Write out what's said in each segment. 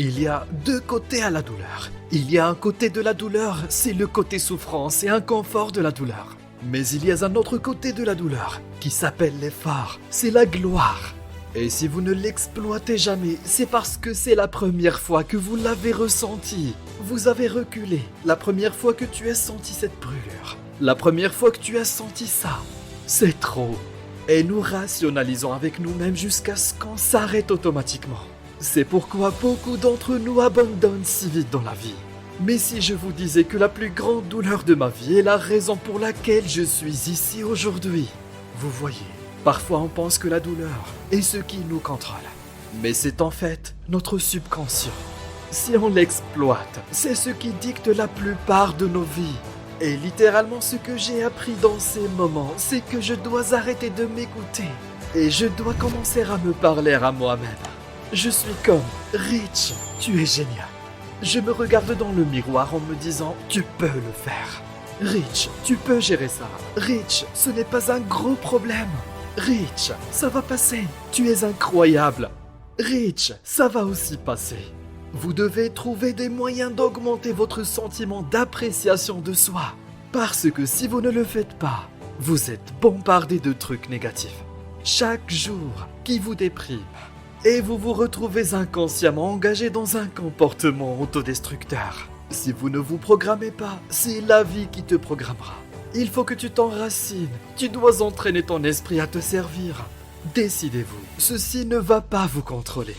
Il y a deux côtés à la douleur. Il y a un côté de la douleur, c'est le côté souffrance et inconfort de la douleur. Mais il y a un autre côté de la douleur, qui s'appelle l'effort, c'est la gloire. Et si vous ne l'exploitez jamais, c'est parce que c'est la première fois que vous l'avez ressenti. Vous avez reculé, la première fois que tu as senti cette brûlure. La première fois que tu as senti ça. C'est trop. Et nous rationalisons avec nous-mêmes jusqu'à ce qu'on s'arrête automatiquement. C'est pourquoi beaucoup d'entre nous abandonnent si vite dans la vie. Mais si je vous disais que la plus grande douleur de ma vie est la raison pour laquelle je suis ici aujourd'hui, vous voyez, parfois on pense que la douleur est ce qui nous contrôle. Mais c'est en fait notre subconscient. Si on l'exploite, c'est ce qui dicte la plupart de nos vies. Et littéralement ce que j'ai appris dans ces moments, c'est que je dois arrêter de m'écouter. Et je dois commencer à me parler à moi-même. Je suis comme Rich, tu es génial. Je me regarde dans le miroir en me disant tu peux le faire. Rich, tu peux gérer ça. Rich, ce n'est pas un gros problème. Rich, ça va passer. Tu es incroyable. Rich, ça va aussi passer. Vous devez trouver des moyens d'augmenter votre sentiment d'appréciation de soi. Parce que si vous ne le faites pas, vous êtes bombardé de trucs négatifs. Chaque jour qui vous déprime. Et vous vous retrouvez inconsciemment engagé dans un comportement autodestructeur. Si vous ne vous programmez pas, c'est la vie qui te programmera. Il faut que tu t'enracines. Tu dois entraîner ton esprit à te servir. Décidez-vous, ceci ne va pas vous contrôler.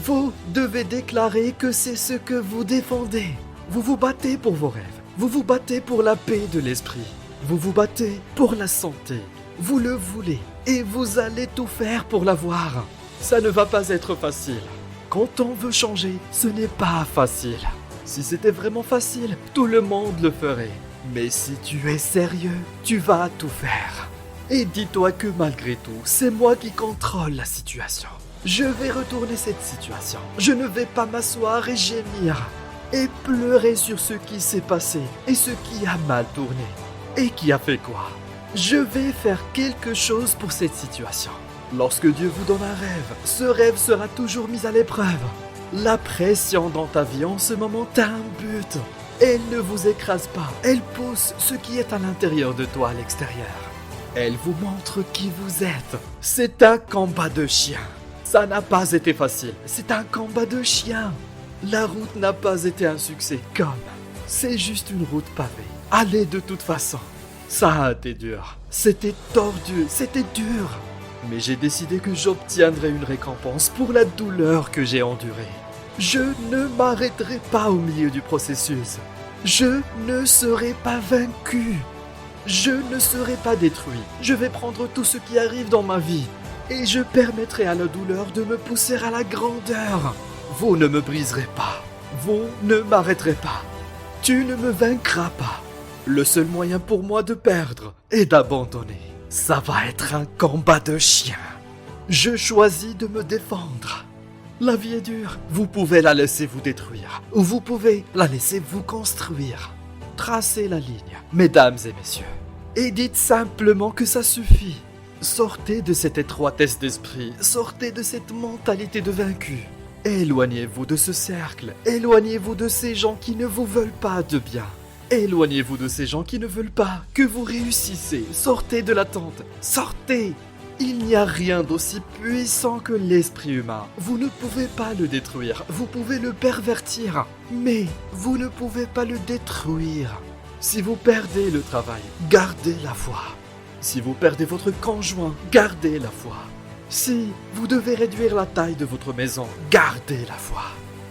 Vous devez déclarer que c'est ce que vous défendez. Vous vous battez pour vos rêves. Vous vous battez pour la paix de l'esprit. Vous vous battez pour la santé. Vous le voulez et vous allez tout faire pour l'avoir. Ça ne va pas être facile. Quand on veut changer, ce n'est pas facile. Si c'était vraiment facile, tout le monde le ferait. Mais si tu es sérieux, tu vas tout faire. Et dis-toi que malgré tout, c'est moi qui contrôle la situation. Je vais retourner cette situation. Je ne vais pas m'asseoir et gémir. Et pleurer sur ce qui s'est passé et ce qui a mal tourné. Et qui a fait quoi? Je vais faire quelque chose pour cette situation. Lorsque Dieu vous donne un rêve, ce rêve sera toujours mis à l'épreuve. La pression dans ta vie en ce moment a un but. Elle ne vous écrase pas, elle pousse ce qui est à l'intérieur de toi à l'extérieur. Elle vous montre qui vous êtes. C'est un combat de chien. Ça n'a pas été facile, c'est un combat de chien. La route n'a pas été un succès comme. C'est juste une route pavée. Allez de toute façon. Ça a été dur. C'était tordu, c'était dur. Mais j'ai décidé que j'obtiendrai une récompense pour la douleur que j'ai endurée. Je ne m'arrêterai pas au milieu du processus. Je ne serai pas vaincu. Je ne serai pas détruit. Je vais prendre tout ce qui arrive dans ma vie et je permettrai à la douleur de me pousser à la grandeur. Vous ne me briserez pas. Vous ne m'arrêterez pas. Tu ne me vaincras pas. Le seul moyen pour moi de perdre est d'abandonner. Ça va être un combat de chiens. Je choisis de me défendre. La vie est dure. Vous pouvez la laisser vous détruire. Ou vous pouvez la laisser vous construire. Tracez la ligne, mesdames et messieurs. Et dites simplement que ça suffit. Sortez de cette étroitesse d'esprit. Sortez de cette mentalité de vaincu. Éloignez-vous de ce cercle. Éloignez-vous de ces gens qui ne vous veulent pas de bien. Éloignez-vous de ces gens qui ne veulent pas que vous réussissez. Sortez de l'attente. Sortez. Il n'y a rien d'aussi puissant que l'esprit humain. Vous ne pouvez pas le détruire. Vous pouvez le pervertir. Mais vous ne pouvez pas le détruire. Si vous perdez le travail, gardez la foi. Si vous perdez votre conjoint, gardez la foi. Si vous devez réduire la taille de votre maison, gardez la foi.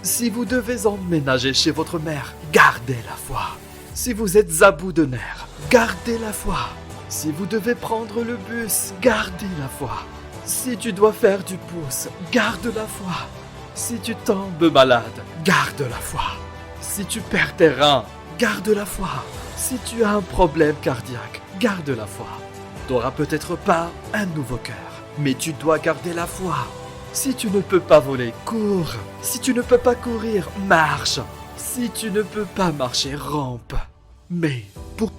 Si vous devez emménager chez votre mère, gardez la foi. Si vous êtes à bout de nerfs, gardez la foi. Si vous devez prendre le bus, gardez la foi. Si tu dois faire du pouce, garde la foi. Si tu tombes malade, garde la foi. Si tu perds tes reins, garde la foi. Si tu as un problème cardiaque, garde la foi. Tu n'auras peut-être pas un nouveau cœur, mais tu dois garder la foi. Si tu ne peux pas voler, cours. Si tu ne peux pas courir, marche. Si tu ne peux pas marcher, rampe. Mais pour